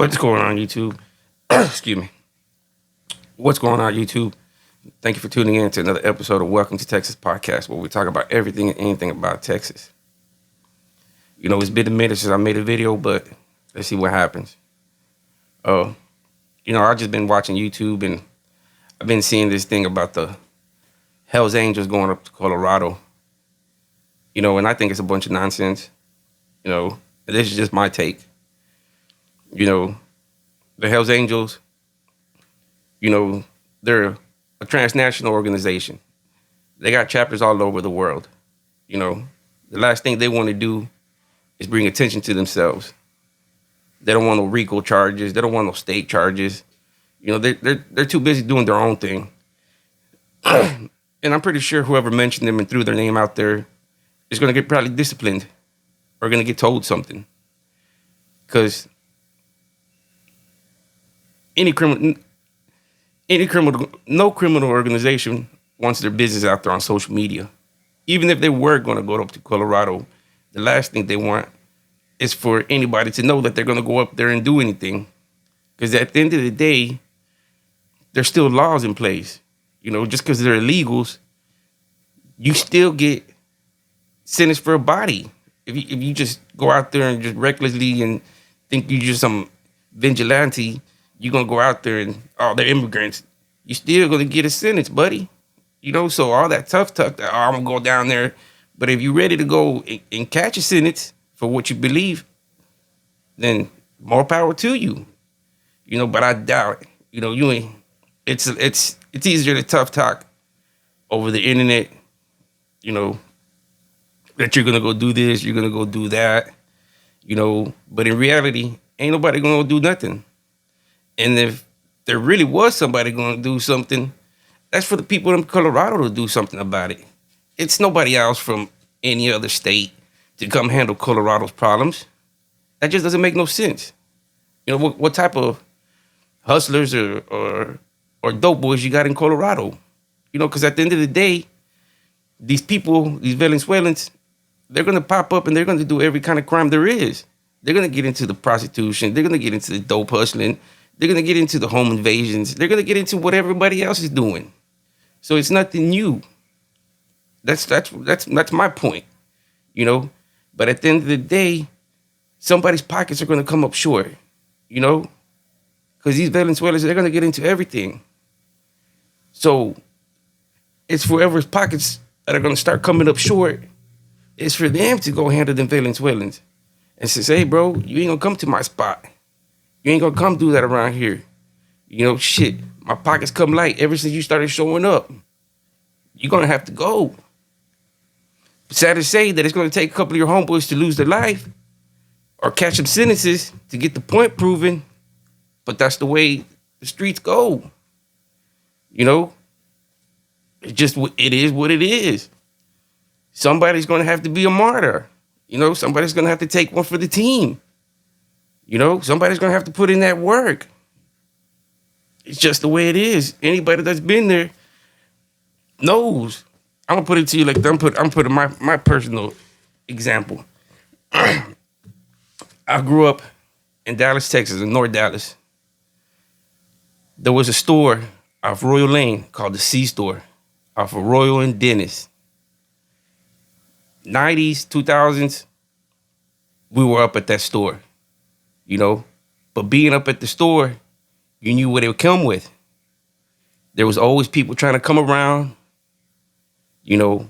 What's going on, YouTube? Excuse me. What's going on, YouTube? Thank you for tuning in to another episode of Welcome to Texas Podcast, where we talk about everything and anything about Texas. You know, it's been a minute since I made a video, but let's see what happens. I've just been watching YouTube, and I've been seeing this thing about the Hells Angels going up to Colorado. And I think it's a bunch of nonsense. This is just my take. The Hells Angels, they're a transnational organization. They got chapters all over the world. The last thing they want to do is bring attention to themselves. They don't want no RICO charges. They don't want no state charges. They're too busy doing their own thing. And I'm pretty sure whoever mentioned them and threw their name out there is going to get probably disciplined or going to get told something. Because no criminal organization wants their business out there on social media. Even if they were going to go up to Colorado, the last thing they want is for anybody to know that they're going to go up there and do anything. Because at the end of the day, there's still laws in place. Just because they're illegals, you still get sentenced for a body. If you just go out there and just recklessly and think you're just some vigilante, you're going to go out there and, they're immigrants. You're still going to get a sentence, buddy. So all that tough talk that, I'm going to go down there. But if you're ready to go and catch a sentence for what you believe, then more power to you. But I doubt, you ain't, it's easier to tough talk over the internet, that you're going to go do this, you're going to go do that, but in reality, ain't nobody going to do nothing. And if there really was somebody going to do something, that's for the people in Colorado to do something about it. It's nobody else from any other state to come handle Colorado's problems. That just doesn't make no sense. What type of hustlers or dope boys you got in Colorado? Because at the end of the day, these people, these Venezuelans, they're going to pop up and they're going to do every kind of crime there is. They're going to get into the prostitution. They're going to get into the dope hustling. They're going to get into the home invasions. They're going to get into what everybody else is doing. So it's nothing new. That's my point, But at the end of the day, somebody's pockets are going to come up short, Because these Venezuelans, they're going to get into everything. So it's whoever's pockets that are going to start coming up short. It's for them to go handle them Venezuelans and say, hey, bro, you ain't going to come to my spot. You ain't going to come do that around here. Shit, my pockets come light ever since you started showing up. You're going to have to go. Sad to say that it's going to take a couple of your homeboys to lose their life or catch some sentences to get the point proven. But that's the way the streets go. It's just, it is what it is. Somebody's going to have to be a martyr. Somebody's going to have to take one for the team. Somebody's going to have to put in that work. It's just the way it is. Anybody that's been there knows. I'm going to put it to you like I'm putting my personal example. I grew up in Dallas, Texas, in North Dallas. There was a store off Royal Lane called the C Store off of Royal and Dennis. 90s, 2000s, we were up at that store, But being up at the store, you knew what it would come with. There was always people trying to come around. You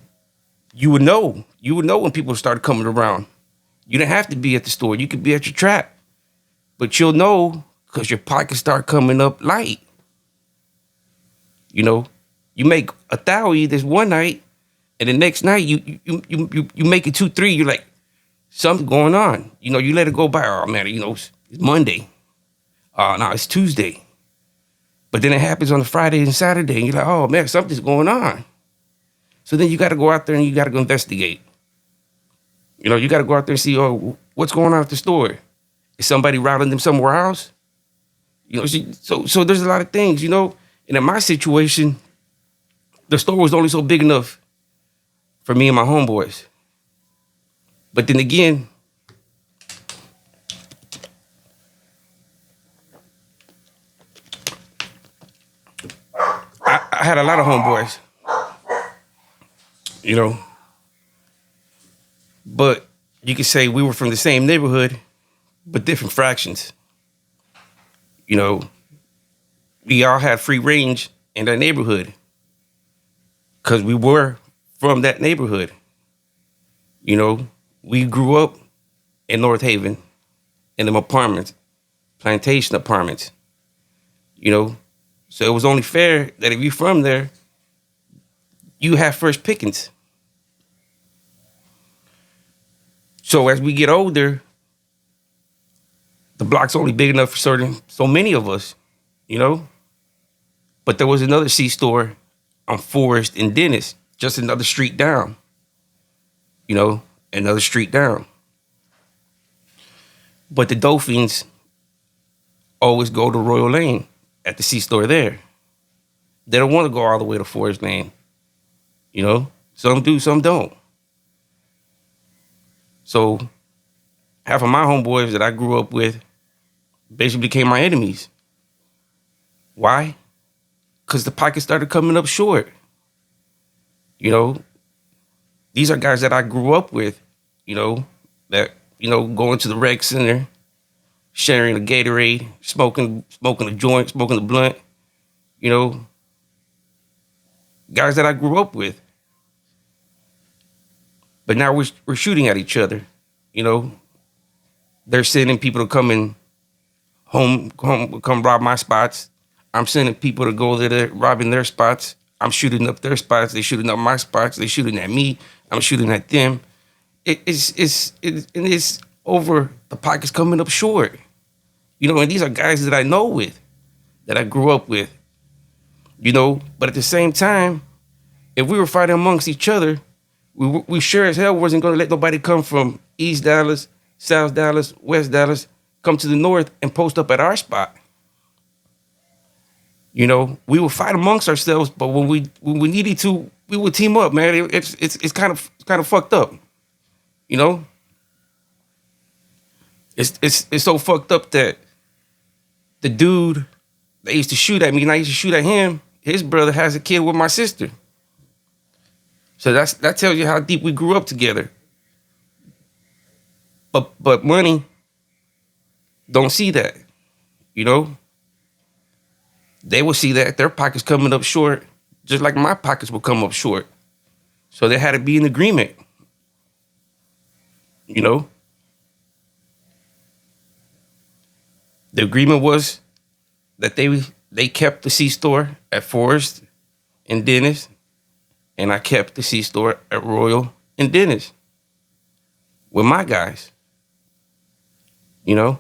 would know. You would know when people started coming around. You didn't have to be at the store. You could be at your trap. But you'll know because your pockets start coming up light. You make $1,000 this one night, and the next night you make it 2, 3. You're like, something's going on. You let it go by. Oh man, it's Monday. No, it's Tuesday. But then it happens on a Friday and Saturday, and you're like, oh man, something's going on. So then you got to go out there and you got to go investigate. You got to go out there and see, what's going on at the store? Is somebody routing them somewhere else? So there's a lot of things, And in my situation, the store was only so big enough for me and my homeboys. But then again, had a lot of homeboys, you know, but you could say we were from the same neighborhood, but different fractions. You know, we all had free range in that neighborhood because we were from that neighborhood. You know, we grew up in North Haven in them apartments, plantation apartments, you know. So it was only fair that if you're from there, you have first pickings. So as we get older, the block's only big enough for so many of us, you know. But there was another C-store on Forest and Dennis, just another street down, you know, another street down. But the Dolphins always go to Royal Lane at the C-store there. They don't want to go all the way to Forest Lane, you know. Some do, some don't. So half of my homeboys that I grew up with basically became my enemies. Why? Because the pockets started coming up short. You know, these are guys that I grew up with, you know, that, you know, going to the rec center, sharing a Gatorade, smoking a joint, smoking a blunt, you know, guys that I grew up with. But now we're shooting at each other, you know. They're sending people to come rob my spots. I'm sending people to go there, robbing their spots. I'm shooting up their spots. They shooting up my spots. They shooting at me. I'm shooting at them. It's over. The pockets coming up short, you know. And these are guys that I know with, that I grew up with, you know. But at the same time, if we were fighting amongst each other, we sure as hell wasn't going to let nobody come from East Dallas, South Dallas, West Dallas, come to the north and post up at our spot. You know, we would fight amongst ourselves, but when we needed to, we would team up, man. It's kind of fucked up, you know. It's so fucked up that the dude that used to shoot at me and I used to shoot at him, his brother has a kid with my sister. So that tells you how deep we grew up together. But money don't see that, you know. They will see that their pockets coming up short, just like my pockets will come up short. So there had to be an agreement, you know. The agreement was that they kept the C-store at Forest and Dennis, and I kept the C-store at Royal and Dennis with my guys, you know.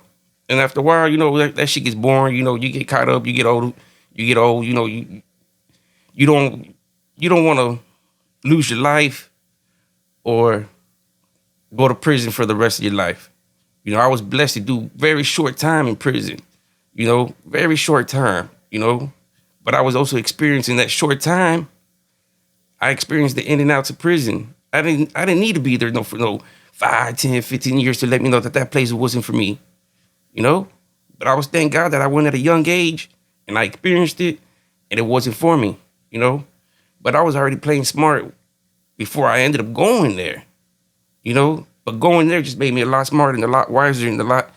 And after a while, you know, that shit gets boring. You know, you get caught up, you get old, you know, you don't want to lose your life or go to prison for the rest of your life. You know, I was blessed to do very short time in prison, you know, very short time, you know. But I was also experiencing that short time. I experienced the in and outs of prison. I didn't need to be there for no 5, 10, 15 years to let me know that place wasn't for me, you know. But I was, thank God, that I went at a young age and I experienced it and it wasn't for me, you know. But I was already playing smart before I ended up going there, you know. But going there just made me a lot smarter and a lot wiser and a lot,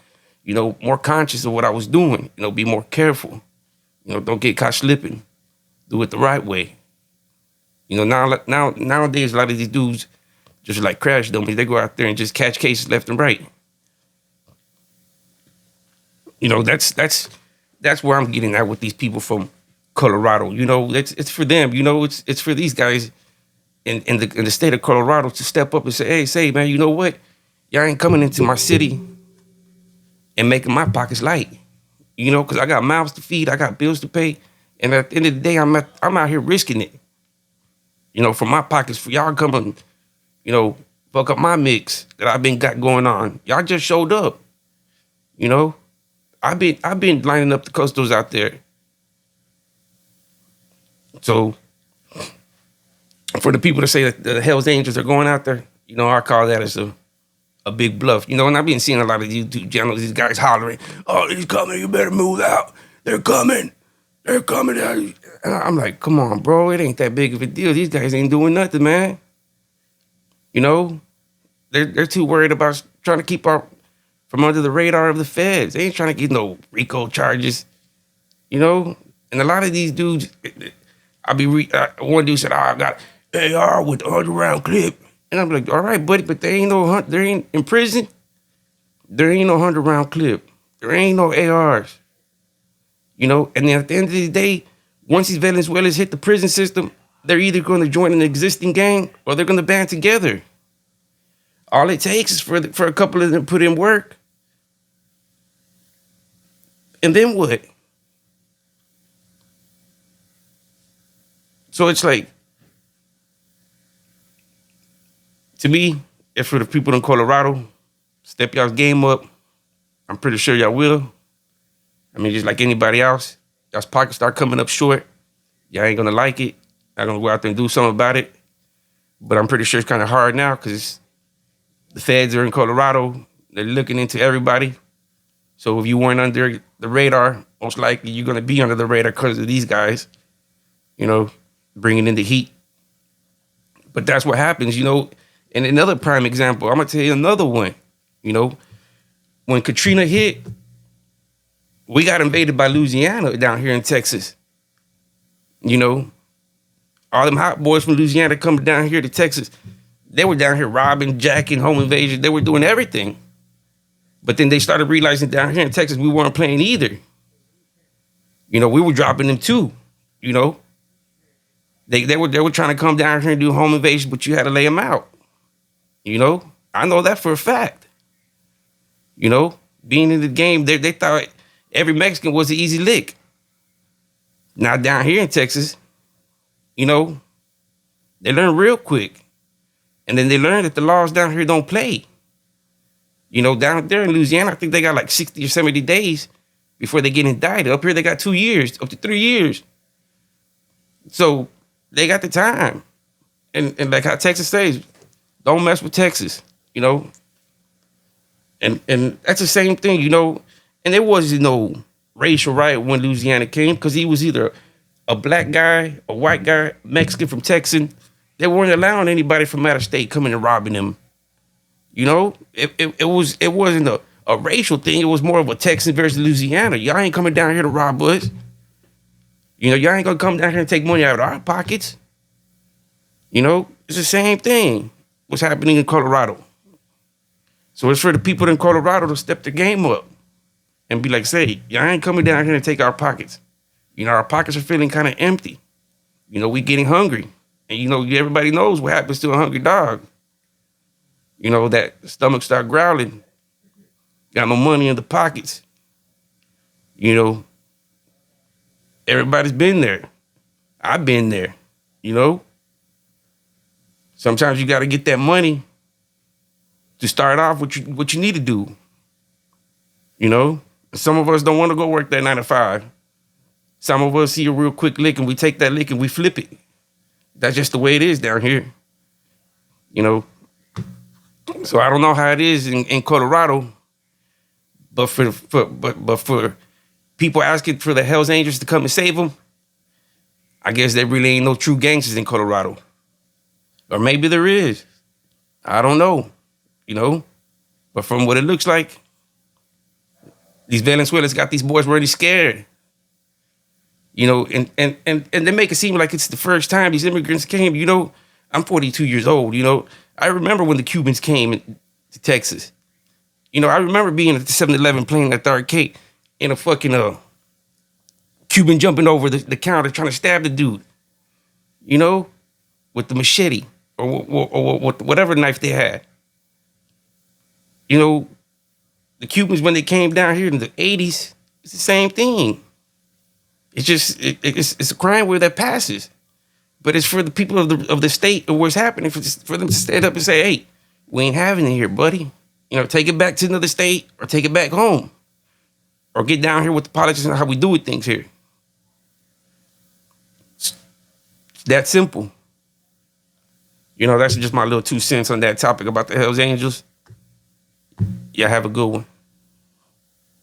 you know, more conscious of what I was doing. You know, be more careful. You know, don't get caught slipping. Do it the right way. You know, nowadays, a lot of these dudes just like crash dummies. They go out there and just catch cases left and right. You know, that's where I'm getting at with these people from Colorado. You know, it's for them. You know, it's for these guys in the state of Colorado to step up and say, man, you know what? Y'all ain't coming into my city and making my pockets light. You know, because I got mouths to feed, I got bills to pay, and at the end of the day, I'm out here risking it. You know, for my pockets, for y'all coming, you know, fuck up my mix that I've been got going on. Y'all just showed up. You know, I've been lining up the custos out there. So for the people to say that the Hells Angels are going out there, you know, I call that as a big bluff. You know, and I've been seeing a lot of YouTube channels, these guys hollering, "Oh, he's coming, you better move out. They're coming. they're coming at you. And I'm like, come on, bro, it ain't that big of a deal. These guys ain't doing nothing, man. You know, they're too worried about trying to keep our from under the radar of the feds. They ain't trying to get no RICO charges, you know. And a lot of these dudes, one dude said, "Oh, I got AR with the 100-round clip," and I'm like, "All right, buddy, but there ain't in prison. There ain't no 100-round clip. There ain't no ARs, you know." And then at the end of the day, once these Venezuelans hit the prison system, they're either going to join an existing gang or they're going to band together. All it takes is for a couple of them to put in work. And then what? So it's like, to me, if for the people in Colorado, step y'all's game up. I'm pretty sure y'all will. I mean, just like anybody else, y'all's pockets start coming up short. Y'all ain't gonna like it. Y'all gonna go out there and do something about it. But I'm pretty sure it's kind of hard now because the feds are in Colorado. They're looking into everybody. So if you weren't under the radar, most likely you're gonna be under the radar because of these guys, you know, bringing in the heat. But that's what happens, you know. And another prime example, I'm gonna tell you another one. You know, when Katrina hit, we got invaded by Louisiana down here in Texas. You know, all them hot boys from Louisiana coming down here to Texas, they were down here robbing, jacking, home invasion. They were doing everything. But then they started realizing down here in Texas, we weren't playing either. You know, we were dropping them too, you know. They were trying to come down here and do home invasion, but you had to lay them out. You know, I know that for a fact. You know, being in the game, they thought every Mexican was an easy lick. Now down here in Texas, you know, they learn real quick. And then they learn that the laws down here don't play. You know, down there in Louisiana, I think they got like 60 or 70 days before they get indicted. Up here, they got 2 years, up to 3 years. So they got the time. And like how Texas says, don't mess with Texas, you know? And that's the same thing, you know? And there wasn't no racial riot when Louisiana came because he was either a black guy, a white guy, Mexican from Texas. They weren't allowing anybody from out of state coming and robbing them. You know, it wasn't a racial thing. It was more of a Texan versus Louisiana. Y'all ain't coming down here to rob us. You know, y'all ain't gonna come down here and take money out of our pockets. You know, it's the same thing. What's happening in Colorado. So it's for the people in Colorado to step the game up and be like, say, y'all ain't coming down here and take our pockets. You know, our pockets are feeling kind of empty. You know, we getting hungry. And, you know, everybody knows what happens to a hungry dog. You know, that stomach start growling. Got no money in the pockets. You know, everybody's been there. I've been there, you know. Sometimes you got to get that money to start off what you need to do. You know, some of us don't want to go work that 9 to 5. Some of us see a real quick lick and we take that lick and we flip it. That's just the way it is down here. You know, so I don't know how it is in Colorado, but for people asking for the Hells Angels to come and save them, I guess there really ain't no true gangsters in Colorado. Or maybe there is. I don't know, you know. But from what it looks like, these Venezuelans got these boys already scared. You know, and they make it seem like it's the first time these immigrants came. You know, I'm 42 years old, you know. I remember when the Cubans came to Texas. You know, I remember being at the 7-Eleven playing at the arcade and a fucking Cuban jumping over the counter trying to stab the dude, you know, with the machete or whatever knife they had. You know, the Cubans, when they came down here in the 80s, it's the same thing. It's just, it's a crime where that passes. But it's for the people of the state or what's happening for them to stand up and say, hey, we ain't having it here, buddy. You know, take it back to another state or take it back home. Or get down here with the politics and how we do things here. It's that simple. You know, that's just my little 2 cents on that topic about the Hells Angels. Y'all have a good one.